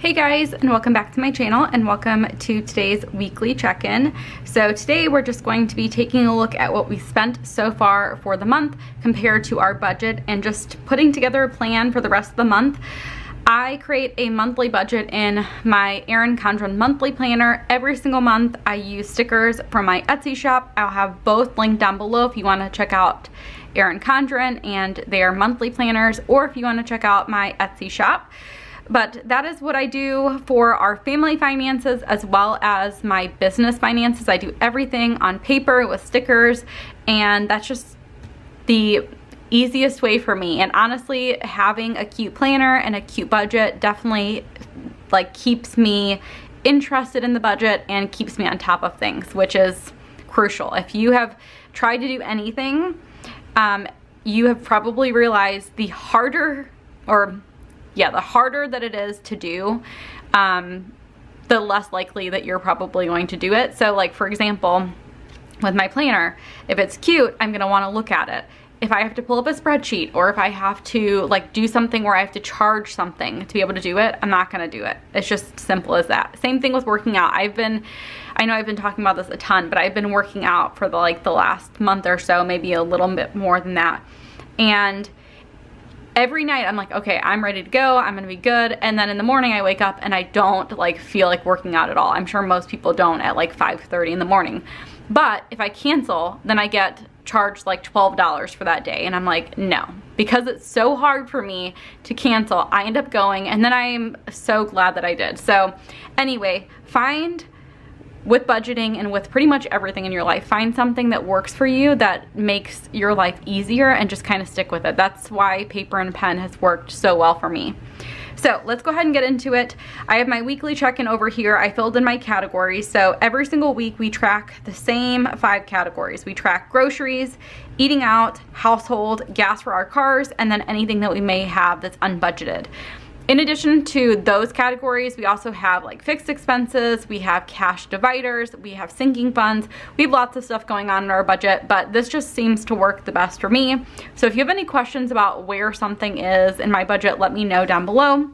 Hey guys, and welcome back to my channel and welcome to today's weekly check-in. So today we're just going to be taking a look at what we spent so far for the month compared to our budget and just putting together a plan for the rest of the month. I create a monthly budget in my Erin Condren monthly planner. Every single month I use stickers from my Etsy shop. I'll have both linked down below if you want to check out Erin Condren and their monthly planners, or if you want to check out my Etsy shop. But that is what I do for our family finances as well as my business finances. I do everything on paper with stickers, and that's just the easiest way for me. And honestly, having a cute planner and a cute budget definitely keeps me interested in the budget and keeps me on top of things, which is crucial. If you have tried to do anything, you have probably realized the harder that it is to do, the less likely that you're probably going to do it. So like, for example, with my planner, if it's cute, I'm gonna wanna look at it. If I have to pull up a spreadsheet, or if I have to do something where I have to charge something to be able to do it, I'm not gonna do it. It's just simple as that. Same thing with working out. I know I've been talking about this a ton, but I've been working out for the last month or so, maybe a little bit more than that. And every night I'm like, okay, I'm ready to go, I'm gonna be good. And then in the morning I wake up and I don't feel like working out at all. I'm sure most people don't at 5:30 in the morning. But if I cancel, then I get charged $12 for that day. And I'm like, no, because it's so hard for me to cancel, I end up going, and then I'm so glad that I did. So anyway, with budgeting and with pretty much everything in your life, find something that works for you, that makes your life easier, and just kind of stick with it. That's why paper and pen has worked so well for me. So let's go ahead and get into it. I have my weekly check-in over here. I filled in my categories. So every single week we track the same 5 categories. We track groceries, eating out, household, gas for our cars, and then anything that we may have that's unbudgeted. In addition to those categories, we also have fixed expenses, we have cash dividers, we have sinking funds. We have lots of stuff going on in our budget, but this just seems to work the best for me. So if you have any questions about where something is in my budget, let me know down below.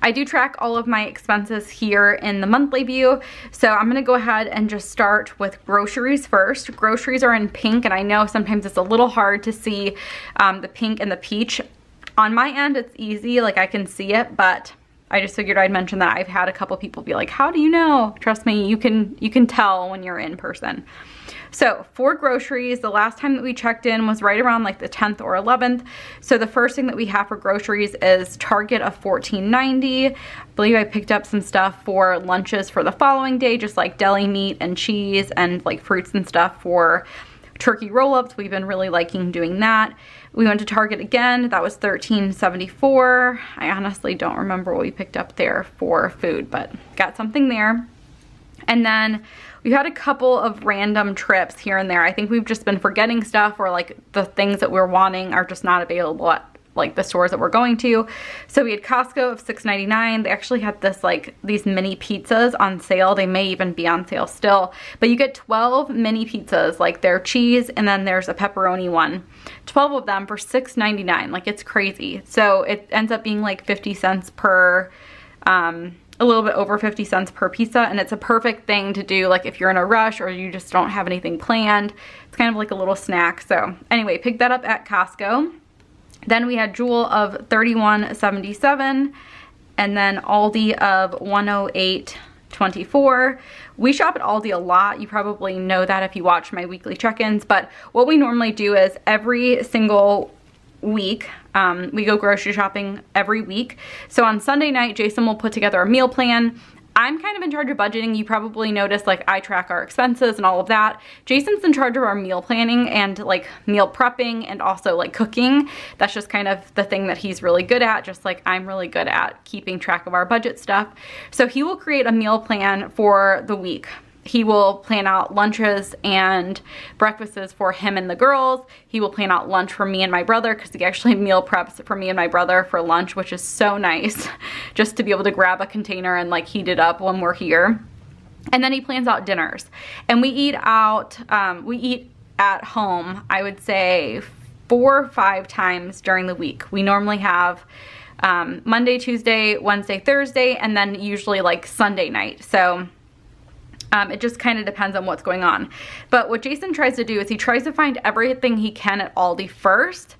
I do track all of my expenses here in the monthly view. So I'm gonna go ahead and just start with groceries first. Groceries are in pink, and I know sometimes it's a little hard to see the pink and the peach. On my end, it's easy, I can see it, but I just figured I'd mention that. I've had a couple people be like, how do you know? Trust me, you can tell when you're in person. So for groceries, the last time that we checked in was right around the 10th or 11th. So the first thing that we have for groceries is Target of $14.90. I believe I picked up some stuff for lunches for the following day, just deli meat and cheese and fruits and stuff for turkey roll-ups. We've been really liking doing that. We went to Target again. That was $13.74. I honestly don't remember what we picked up there for food, but got something there. And then we've had a couple of random trips here and there. I think we've just been forgetting stuff, or the things that we're wanting are just not available at the stores that we're going to. So we had Costco of $6.99. They actually had this these mini pizzas on sale. They may even be on sale still, but you get 12 mini pizzas, their cheese, and then there's a pepperoni one. 12 of them for $6.99. It's crazy. So it ends up being 50 cents per, a little bit over 50 cents per pizza, and it's a perfect thing to do if you're in a rush or you just don't have anything planned. It's kind of a little snack. So anyway, picked that up at Costco. Then we had Jewel of $31.77, and then Aldi of $108.24. We shop at Aldi a lot. You probably know that if you watch my weekly check-ins, but what we normally do is every single week, we go grocery shopping every week. So on Sunday night, Jason will put together a meal plan. I'm kind of in charge of budgeting. You probably noticed I track our expenses and all of that. Jason's in charge of our meal planning and meal prepping, and also cooking. That's just kind of the thing that he's really good at, just I'm really good at keeping track of our budget stuff. So he will create a meal plan for the week. He will plan out lunches and breakfasts for him and the girls. He will plan out lunch for me and my brother, because he actually meal preps for me and my brother for lunch, which is so nice just to be able to grab a container and heat it up when we're here. And then he plans out dinners. And we eat out, we eat at home, I would say 4 or 5 times during the week. We normally have Monday, Tuesday, Wednesday, Thursday, and then usually like Sunday night. So it just kind of depends on what's going on. But what Jason tries to do is he tries to find everything he can at Aldi first.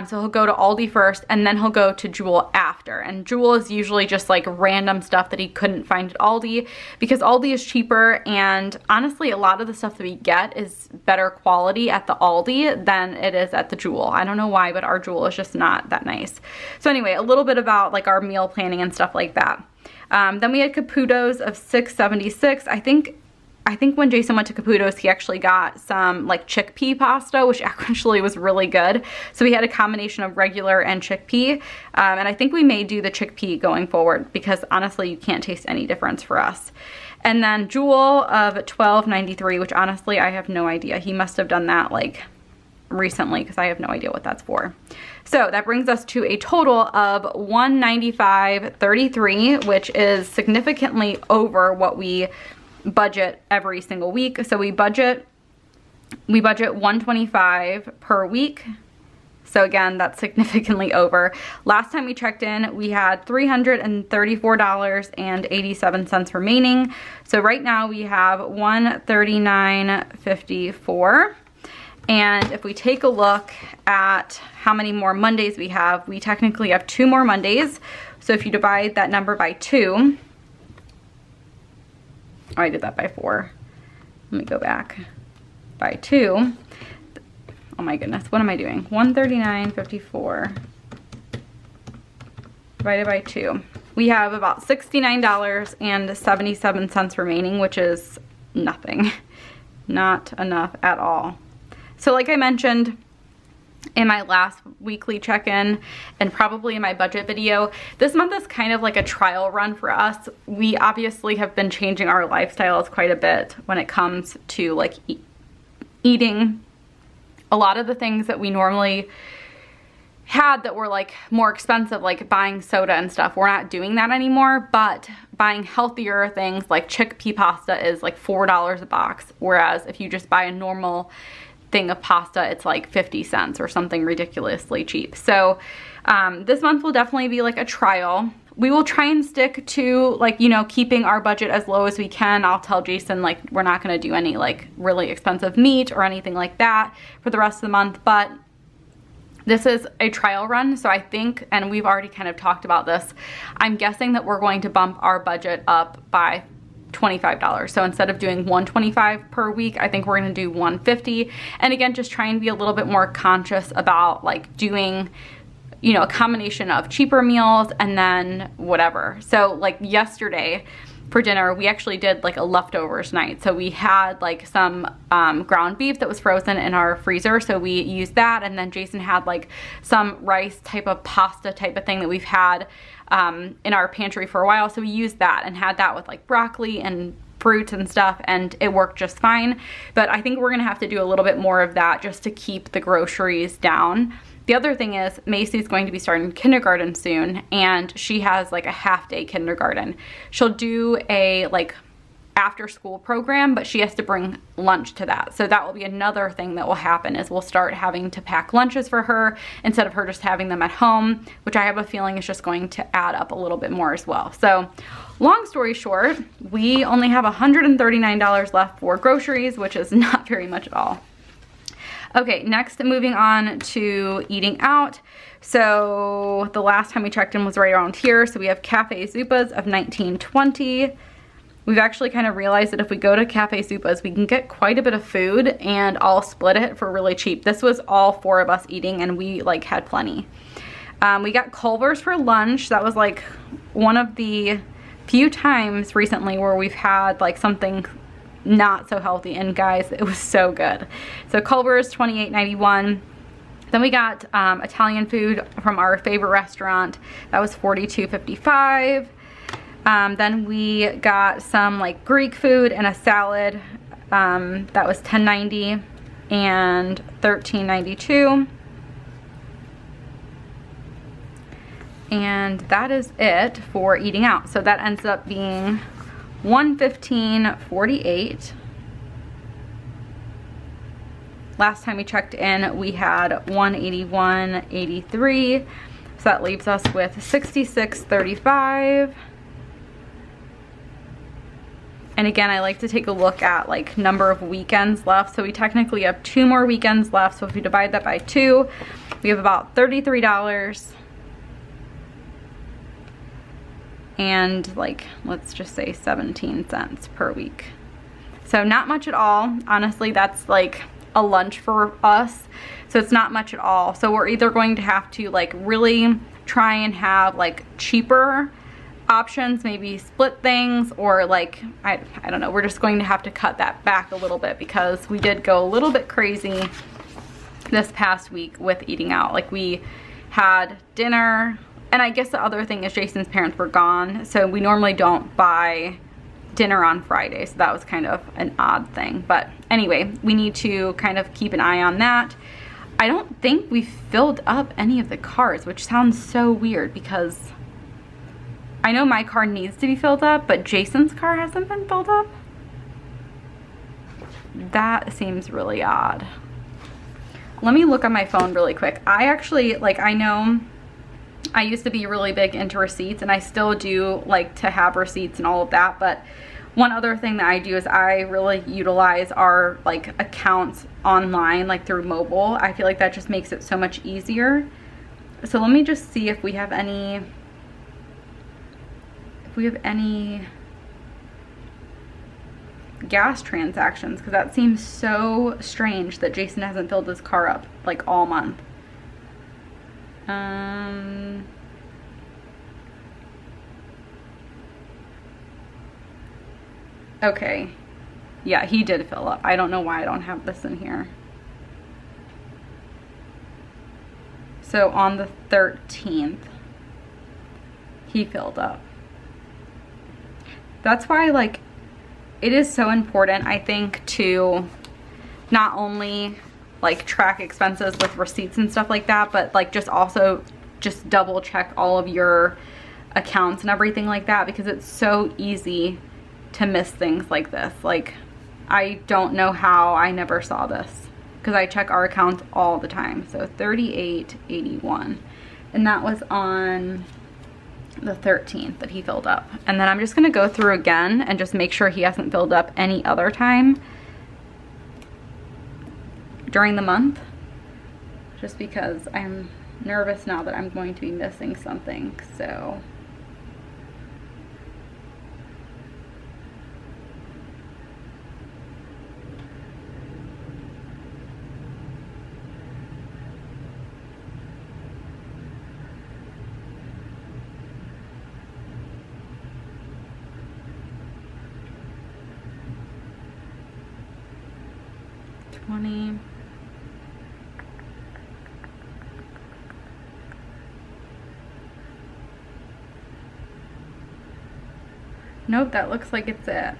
So he'll go to Aldi first and then he'll go to Jewel after. And Jewel is usually just like random stuff that he couldn't find at Aldi, because Aldi is cheaper, and honestly a lot of the stuff that we get is better quality at the Aldi than it is at the Jewel. I don't know why, but our Jewel is just not that nice. So anyway, a little bit about like our meal planning and stuff like that. Then we had Caputo's of $6.76. I think when Jason went to Caputo's, he actually got some like chickpea pasta, which actually was really good. So we had a combination of regular and chickpea. And I think we may do the chickpea going forward, because honestly, you can't taste any difference for us. And then Jewel of $12.93, which honestly, I have no idea. He must have done that like recently, because I have no idea what that's for. So that brings us to a total of $195.33, which is significantly over what we budget every single week. So we budget $125 per week. So again, that's significantly over. Last time we checked in, we had $334.87 remaining. So right now we have $139.54. And if we take a look at how many more Mondays we have, we technically have 2 more Mondays. So if you divide that number by 2, oh, I did that by 4. Let me go back. By 2. Oh my goodness, what am I doing? 139.54 divided by 2. We have about $69.77 remaining, which is nothing. Not enough at all. So like I mentioned in my last weekly check-in and probably in my budget video, this month is kind of like a trial run for us. We obviously have been changing our lifestyles quite a bit when it comes to like eating. A lot of the things that we normally had that were like more expensive, like buying soda and stuff, we're not doing that anymore, but buying healthier things like chickpea pasta is like $4 a box, whereas if you just buy a normal thing of pasta, it's like 50 cents or something ridiculously cheap. So this month will definitely be like a trial. We will try and stick to like, you know, keeping our budget as low as we can. I'll tell Jason like we're not going to do any like really expensive meat or anything like that for the rest of the month, but this is a trial run. So I think, and we've already kind of talked about this, I'm guessing that we're going to bump our budget up by $25. So instead of doing $125 per week, I think we're going to do $150. And again, just try and be a little bit more conscious about like doing, you know, a combination of cheaper meals and then whatever. So like yesterday for dinner, we actually did like a leftovers night. So we had like some ground beef that was frozen in our freezer. So we used that. And then Jason had like some rice type of pasta type of thing that we've had in our pantry for a while. So we used that and had that with like broccoli and fruits and stuff, and it worked just fine. But I think we're gonna have to do a little bit more of that just to keep the groceries down. The other thing is Macy's going to be starting kindergarten soon, and she has like a half-day kindergarten. She'll do a like after school program, but she has to bring lunch to that. So that will be another thing that will happen, is we'll start having to pack lunches for her instead of her just having them at home, which I have a feeling is just going to add up a little bit more as well. So long story short, we only have $139 left for groceries, which is not very much at all. Okay, next moving on to eating out. So the last time we checked in was right around here. So we have Cafe Zupas of $19.20. We've actually kind of realized that if we go to Cafe Zupas, we can get quite a bit of food and I'll split it for really cheap. This was all 4 of us eating and we like had plenty. We got Culver's for lunch. That was like one of the few times recently where we've had like something not so healthy, and guys, it was so good. So Culver's $28.91. Then we got Italian food from our favorite restaurant. That was $42.55. Then we got some like Greek food and a salad. That was $10.90 and $13.92. And that is it for eating out. So that ends up being $115.48. Last time we checked in, we had $181.83. So that leaves us with $66.35. And again, I like to take a look at like number of weekends left. So we technically have 2 more weekends left. So if we divide that by 2, we have about $33. And like, let's just say 17 cents per week. So not much at all. Honestly, that's like a lunch for us. So it's not much at all. So we're either going to have to like really try and have like cheaper options, maybe split things, or like, I don't know, we're just going to have to cut that back a little bit because we did go a little bit crazy this past week with eating out. Like we had dinner, and I guess the other thing is Jason's parents were gone, so we normally don't buy dinner on Friday, so that was kind of an odd thing. But anyway, we need to kind of keep an eye on that. I don't think we filled up any of the cars, which sounds so weird because I know my car needs to be filled up, but Jason's car hasn't been filled up. That seems really odd. Let me look on my phone really quick. I actually, like, I know I used to be really big into receipts, and I still do like to have receipts and all of that, but one other thing that I do is I really utilize our like accounts online, like through mobile. I feel like that just makes it so much easier. So let me just see if we have any gas transactions, because that seems so strange that Jason hasn't filled his car up like all month. Okay, yeah, he did fill up. I don't know why I don't have this in here. So on the 13th, he filled up. That's why, like, it is so important, I think, to not only like track expenses with receipts and stuff like that, but like just also just double check all of your accounts and everything like that, because it's so easy to miss things like this. Like, I don't know how I never saw this, because I check our accounts all the time. So $38.81, and that was on the 13th that he filled up. And then I'm just gonna go through again and just make sure he hasn't filled up any other time during the month, just because I'm nervous now that I'm going to be missing something. So $20. Nope, that looks like it's it.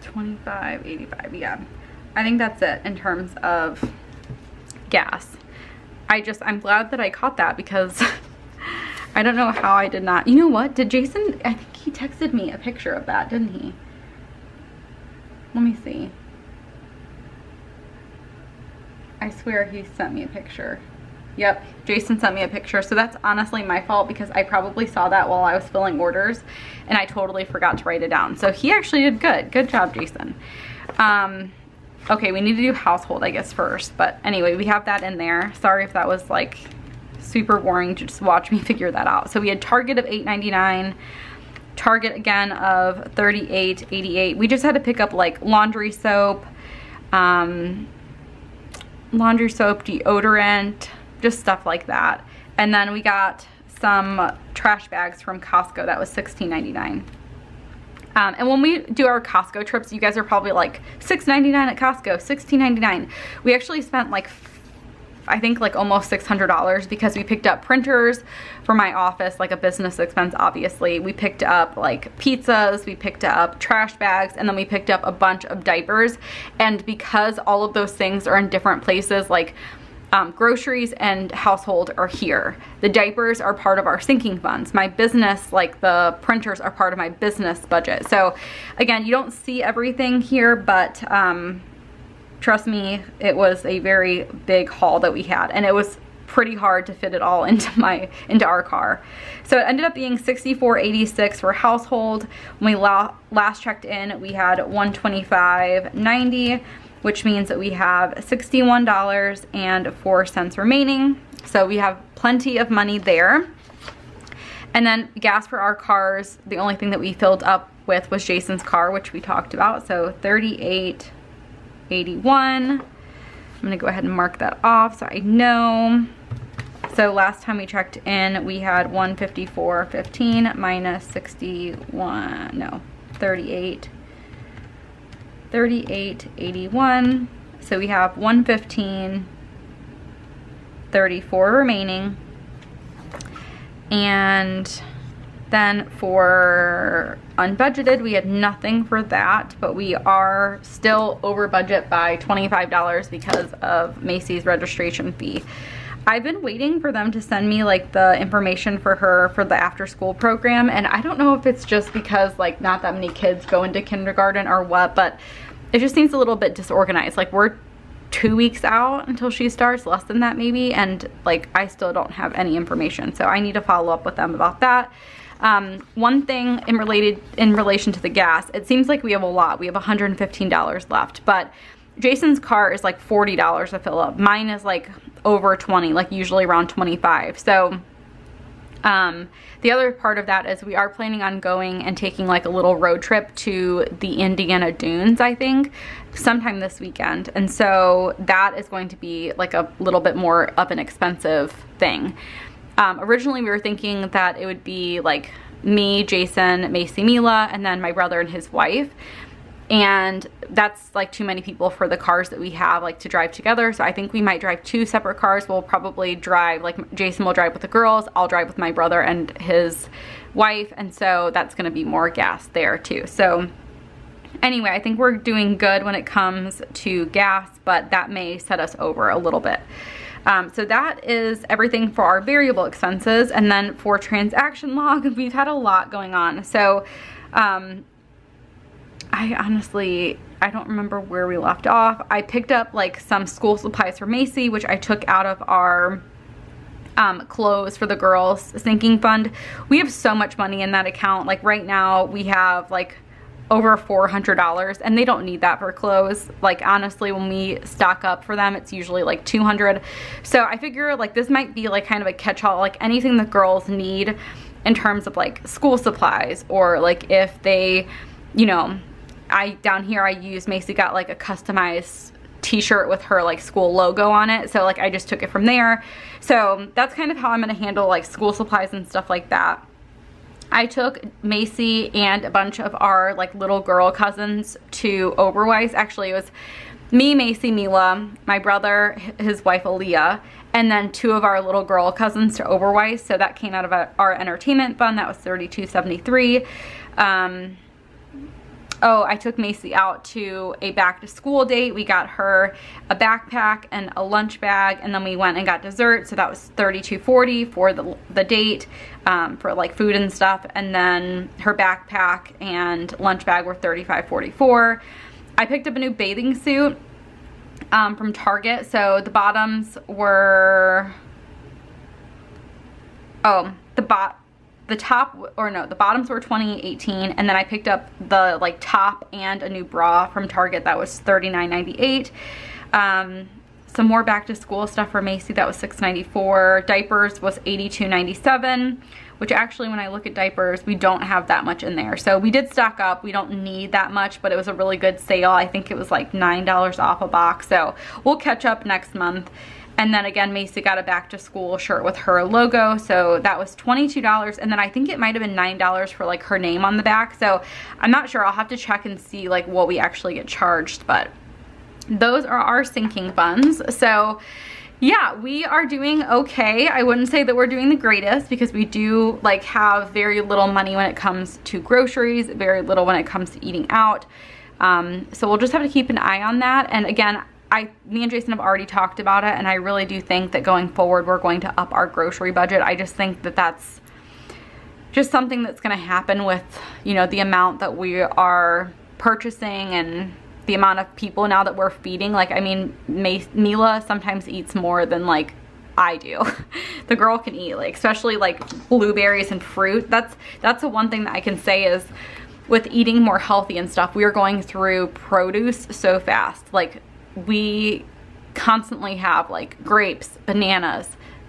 $25.85, yeah. I think that's it in terms of gas. I'm glad that I caught that, because I don't know how I did not. You know what? Did Jason, I think he texted me a picture of that, didn't he? Let me see. I swear he sent me a picture. Yep, Jason sent me a picture. So that's honestly my fault, because I probably saw that while I was filling orders and I totally forgot to write it down. So he actually did good. Good job, Jason. Okay, we need to do household, I guess, first. But anyway, we have that in there. Sorry if that was like super boring to just watch me figure that out. So we had Target of $8.99, Target again of $38.88. We just had to pick up like laundry soap, deodorant, just stuff like that. And then we got some trash bags from Costco. That was $16.99. And when we do our Costco trips, you guys are probably like, $6.99 at Costco, $16.99. We actually spent like, I think like almost $600, because we picked up printers for my office, like a business expense, obviously. We picked up like pizzas, we picked up trash bags, and then we picked up a bunch of diapers. And because all of those things are in different places, like Groceries and household are here. The diapers are part of our sinking funds. My business, like the printers, are part of my business budget. So again, you don't see everything here, but trust me, it was a very big haul that we had, and it was pretty hard to fit it all into our car. So it ended up being $64.86 for household. When we last checked in, we had $125.90, which means that we have $61.04 remaining. So we have plenty of money there. And then gas for our cars, the only thing that we filled up with was Jason's car, which we talked about. So $38.81. I'm gonna go ahead and mark that off so I know. So last time we checked in, we had $154.15 minus 38.81. So we have $115.34 remaining. And then for unbudgeted, we had nothing for that, but we are still over budget by $25 because of Macy's registration fee. I've been waiting for them to send me like the information for her for the after school program, and I don't know if it's just because like not that many kids go into kindergarten or what, but it just seems a little bit disorganized. Like we're 2 weeks out until she starts, less than that maybe, and like I still don't have any information, so I need to follow up with them about that. One thing in relation to the gas, it seems like we have a lot. We have $115 left, but Jason's car is like $40 to fill up. Mine is like over 20, like usually around 25. So the other part of that is we are planning on going and taking like a little road trip to the Indiana Dunes, I think, sometime this weekend. And so that is going to be like a little bit more of an expensive thing. Originally we were thinking that it would be like me, Jason, Macy, Mila, and then my brother and his wife. And that's like too many people for the cars that we have like to drive together. So I think we might drive 2 separate cars. We'll probably drive, like Jason will drive with the girls, I'll drive with my brother and his wife, and so that's going to be more gas there too. So anyway, I think we're doing good when it comes to gas, but that may set us over a little bit. So that is everything for our variable expenses. And then for transaction log, we've had a lot going on. So I don't remember where we left off. I picked up like some school supplies for Macy, which I took out of our clothes for the girls sinking fund. We have so much money in that account. Like right now we have like over $400, and they don't need that for clothes. Like honestly, when we stock up for them, it's usually like $200. So I figure like this might be like kind of a catch-all, like anything the girls need in terms of like school supplies, or like if they, you know, down here I used, Macy got like a customized t-shirt with her like school logo on it, so like I just took it from there. So that's kind of how I'm gonna handle like school supplies and stuff like that. I took Macy and a bunch of our like little girl cousins to Oberweis. Actually, it was me, Macy, Mila, my brother, his wife Aaliyah, and then 2 of our little girl cousins to Oberweis. So that came out of our entertainment fund. That was $32.73. Oh, I took Macy out to a back to school date. We got her a backpack and a lunch bag, and then we went and got dessert. So that was $32.40 for the date, for like food and stuff. And then her backpack and lunch bag were $35.44. I picked up a new bathing suit from Target. So the bottoms were, the bottoms were $28.18, and then I picked up the like top and a new bra from Target. That was $39.98. Some more back to school stuff for Macy, that was $6.94. Diapers was $82.97, which actually when I look at diapers, we don't have that much in there. So we did stock up. We don't need that much, but it was a really good sale. I think it was like $9 off a box. So we'll catch up next month. And then again, Macy got a back to school shirt with her logo. So that was $22. And then I think it might've been $9 for like her name on the back. So I'm not sure, I'll have to check and see like what we actually get charged, but those are our sinking funds. So yeah, we are doing okay. I wouldn't say that we're doing the greatest, because we do like have very little money when it comes to groceries, very little when it comes to eating out. So we'll just have to keep an eye on that. And again, me and Jason have already talked about it, and I really do think that going forward we're going to up our grocery budget. I just think that that's just something that's going to happen with, you know, the amount that we are purchasing and the amount of people now that we're feeding. Like, I mean, Mila sometimes eats more than like I do. The girl can eat, like, especially like blueberries and fruit. That's the one thing that I can say is with eating more healthy and stuff, we are going through produce so fast. Like, we constantly have like grapes, bananas,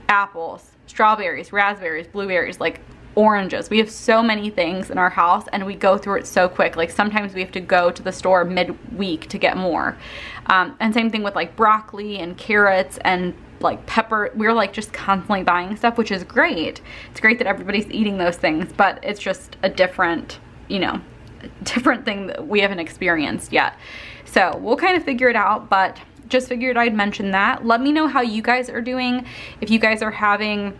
apples, strawberries, raspberries, blueberries, like oranges. We have so many things in our house and we go through it so quick. Like, sometimes we have to go to the store midweek to get more. And same thing with like broccoli and carrots and like pepper. We're like just constantly buying stuff, which is great. It's great that everybody's eating those things, but it's just a different, you know, different thing that we haven't experienced yet. So we'll kind of figure it out, but just figured I'd mention that. Let me know how you guys are doing, if you guys are having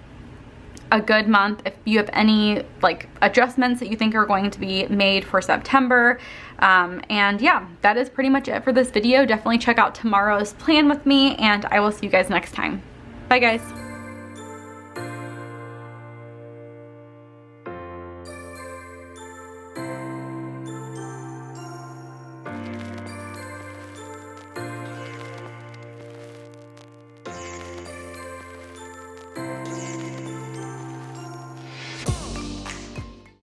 a good month, if you have any like adjustments that you think are going to be made for September. And yeah, that is pretty much it for this video. Definitely check out tomorrow's plan with me, and I will see you guys next time. Bye guys.